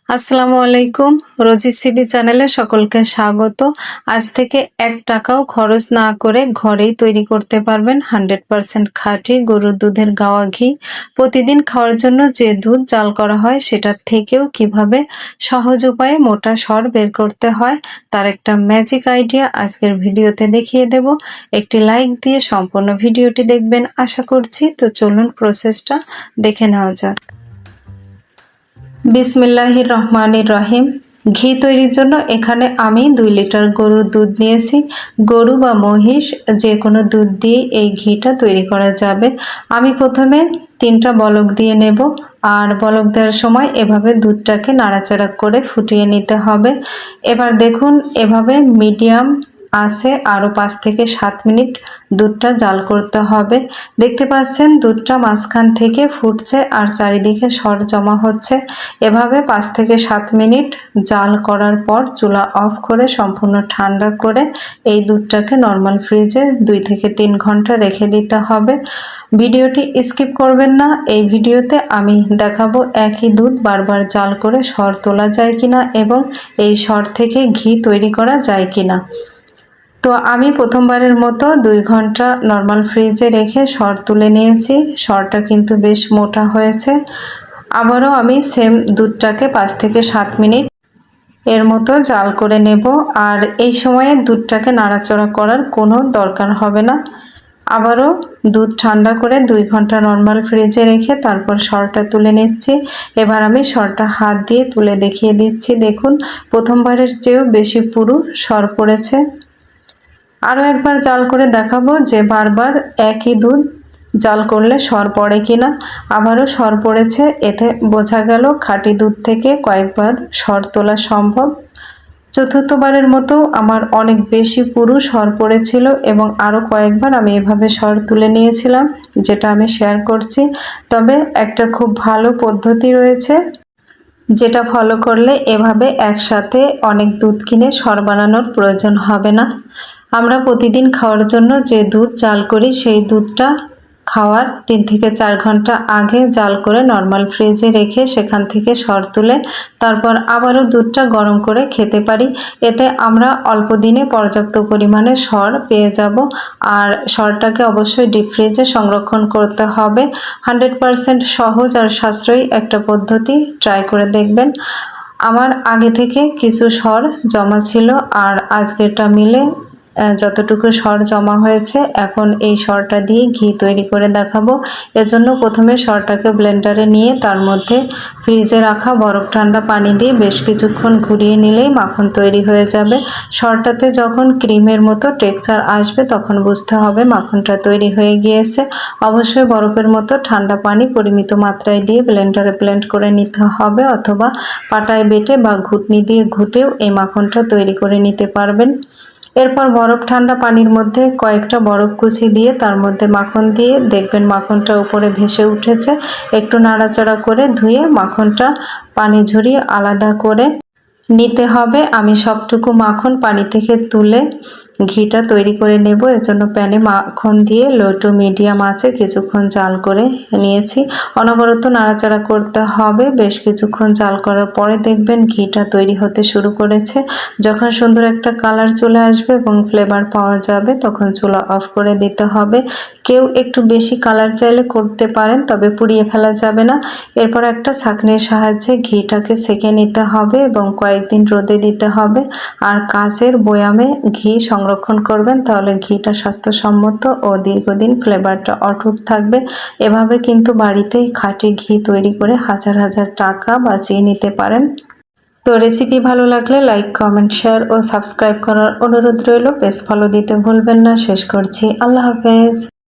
আসসালামু আলাইকুম। রোজি সিবি চ্যানেলে সকলকে স্বাগত। আজ থেকে ১ টাকাও খরচ না করে ঘরেই তৈরি করতে পারবেন 100% খাঁটি গরুর দুধের গাওয়া ঘি। প্রতিদিন খাওয়ার জন্য যে দুধ জাল করা হয় সেটার থেকেও কিভাবে সহজ উপায়ে মোটা সর বের করতে হয় তার একটা ম্যাজিক আইডিয়া আজকের ভিডিওতে দেখিয়ে দেব। একটি লাইক দিয়ে সম্পূর্ণ ভিডিওটি দেখবেন আশা করছি। তো চলুন প্রসেসটা দেখে নেওয়া যাক। বিসমিল্লাহির রহমানির রহিম। ঘি তৈরির জন্য এখানে আমি 2 লিটার গরুর দুধ নিয়েছি। গরু বা মহিষ যে কোনো দুধ দিয়ে এই ঘিটা তৈরি করা যাবে। আমি প্রথমে 3টা বলক দিয়ে নেব, আর বলক দেওয়ার সময় এভাবে দুধটাকে নাড়াচাড়া করে ফুটিয়ে নিতে হবে। এবার দেখুন এভাবে মিডিয়াম আছে আরও 5 থেকে 7 মিনিট দুধটা জাল করতে হবে। দেখতে পাচ্ছেন দুধটা মাঝখান থেকে ফুটছে আর চারিদিকে সর জমা হচ্ছে। এভাবে 5 থেকে 7 মিনিট জাল করার পর চুলা অফ করে সম্পূর্ণ ঠান্ডা করে এই দুধটাকে নর্মাল ফ্রিজে 2 থেকে 3 ঘন্টা রেখে দিতে হবে। ভিডিওটি স্কিপ করবেন না। এই ভিডিওতে আমি দেখাবো একই দুধ বারবার জাল করে সর তোলা যায় কিনা এবং এই সর থেকে ঘি তৈরি করা যায় কিনা। তো আমি প্রথমবারের মতো 2 ঘন্টা নর্মাল ফ্রিজে রেখে সর তুলে নিয়েছি। সরটা কিন্তু বেশ মোটা হয়েছে। আবারও আমি সেম দুধটাকে 5 থেকে 7 মিনিট এর মতো জাল করে নেব, আর এই সময়ে দুধটাকে নাড়াচাড়া করার কোনো দরকার হবে না। আবারও দুধ ঠান্ডা করে 2 ঘন্টা নর্মাল ফ্রিজে রেখে তারপর সরটা তুলে নিচ্ছি। এবার আমি সরটা হাত দিয়ে তুলে দেখিয়ে দিচ্ছি। দেখুন প্রথমবারের চেয়েও বেশি পুরু সর পড়েছে। আরও একবার জাল করে দেখাবো যে বারবার একই দুধ জাল করলে সর পড়ে কিনা। আবারও সর পড়েছে, এতে বোঝা গেল খাঁটি দুধ থেকে কয়েকবার সর তোলা সম্ভব। চতুর্থবারের মতো আমার অনেক বেশি পুরু সর পড়েছিল এবং আরও কয়েকবার আমি এভাবে সর তুলে নিয়েছিলাম, যেটা আমি শেয়ার করছি। তবে একটা খুব ভালো পদ্ধতি রয়েছে যেটা ফলো করলে এভাবে একসাথে অনেক দুধ কিনে সর বানানোর প্রয়োজন হবে না। আমরা প্রতিদিন খাওয়ার জন্য যে দুধ জাল করি সেই দুধটা খাওয়ার 3 থেকে 4 ঘন্টা আগে জাল করে নর্মাল ফ্রিজে রেখে সেখান থেকে সর তুলে তারপর আবারও দুধটা গরম করে খেতে পারি। এতে আমরা অল্প দিনে পর্যাপ্ত পরিমাণে সর পেয়ে যাব। আর সরটাকে অবশ্যই ডিপ ফ্রিজে সংরক্ষণ করতে হবে। 100% সহজ আর সাশ্রয়ী একটা পদ্ধতি, ট্রাই করে দেখবেন। আমার আগে থেকে কিছু সর জমা ছিল আর আজকেরটা মিলে যতটুকু সর জমা হয়েছে, এখন এই সরটা দিয়ে ঘি তৈরি করে দেখাবো। এজন্য প্রথমে সরটাকে ব্লেন্ডারে নিয়ে তার মধ্যে ফ্রিজে রাখা বরফ ঠান্ডা পানি দিয়ে বেশ কিছুক্ষণ ঘুরিয়ে নিলেই মাখন তৈরি হয়ে যাবে। সরটাতে যখন ক্রিমের মতো টেক্সচার আসবে তখন বুঝতে হবে মাখনটা তৈরি হয়ে গিয়েছে। অবশ্যই বরফের মতো ঠান্ডা পানি পরিমিত মাত্রায় দিয়ে ব্লেন্ডারে ব্লেন্ড করে নিতে হবে, অথবা পাটায় বেটে বা ঘুটনি দিয়ে ঘুটেও এই মাখনটা তৈরি করে নিতে পারবেন। এরপর বরফ ঠান্ডা পানির মধ্যে কয়েকটা বরফ কুচি দিয়ে তার মধ্যে মাখন দিয়ে দেখবেন মাখনটা উপরে ভেসে উঠেছে। একটু নাড়াচাড়া করে ধুয়ে মাখনটা পানি ঝরিয়ে আলাদা করে নিতে হবে। আমি সবটুকু মাখন পানি থেকে তুলে ঘিটা তৈরি করে নেব। এর জন্য প্যানে মাখন দিয়ে লো টু মিডিয়াম আঁচে কিছুক্ষণ জাল করে নিয়েছি। অনবরত নাড়াচাড়া করতে হবে। বেশ কিছুক্ষণ জাল করার পরে দেখবেন ঘিটা তৈরি হতে শুরু করেছে। যখন সুন্দর একটা কালার চলে আসবে এবং ফ্লেভার পাওয়া যাবে তখন চুলা অফ করে দিতে হবে। কেউ একটু বেশি কালার চাইলে করতে পারেন, তবে পুড়িয়ে ফেলা যাবে না। এরপর একটা ছাঁকনির সাহায্যে ঘিটাকে সেঁকে নিতে হবে এবং কয়েকদিন রোদে দিতে হবে। আর কাচের বয়ামে ঘি সংরক্ষণ করবেন, তাহলে ঘিটা স্বাস্থ্যসম্মত ও দীর্ঘদিন ফ্লেভারটা অটুট থাকবে। এভাবে কিন্তু বাড়িতেই খাঁটি ঘি তৈরি করে হাজার হাজার টাকা বাঁচিয়ে নিতে পারেন। তো রেসিপি ভালো লাগলে লাইক, কমেন্ট, শেয়ার ও সাবস্ক্রাইব করার অনুরোধ রইল। পেজ ফলো দিতে ভুলবেন না। শেষ করছি। আল্লাহ হাফেজ।